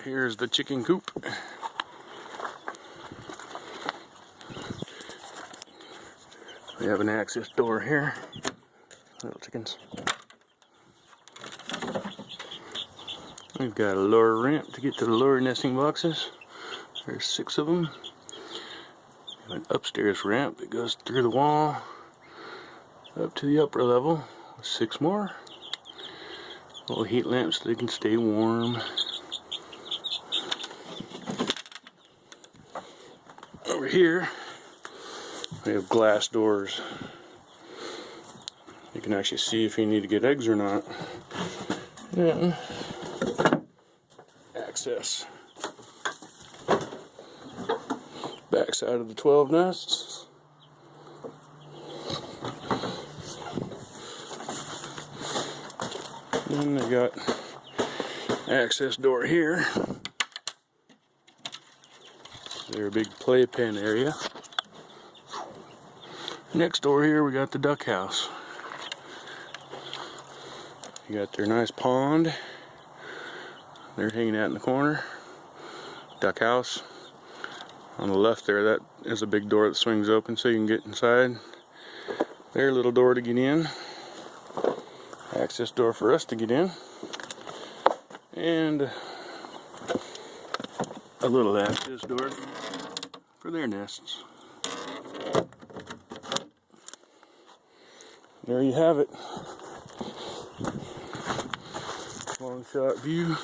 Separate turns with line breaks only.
Here's the chicken coop. We have an access door here. Little chickens. We've got a lower ramp to get to the lower nesting boxes. There's 6 of them. An upstairs ramp that goes through the wall up to the upper level. 6 more. Little heat lamps so they can stay warm. Over here we have glass doors. You can actually see if you need to get eggs or not. And access. Back side of the 12 nests. And they got access door here. Their big playpen area. Next door here we got the duck house. You got their nice pond. They're hanging out in the corner. Duck house. On the left there, that is a big door that swings open so you can get inside. Their little door to get in. Access door for us to get in. And a little access door for their nests. There you have it. Long shot view.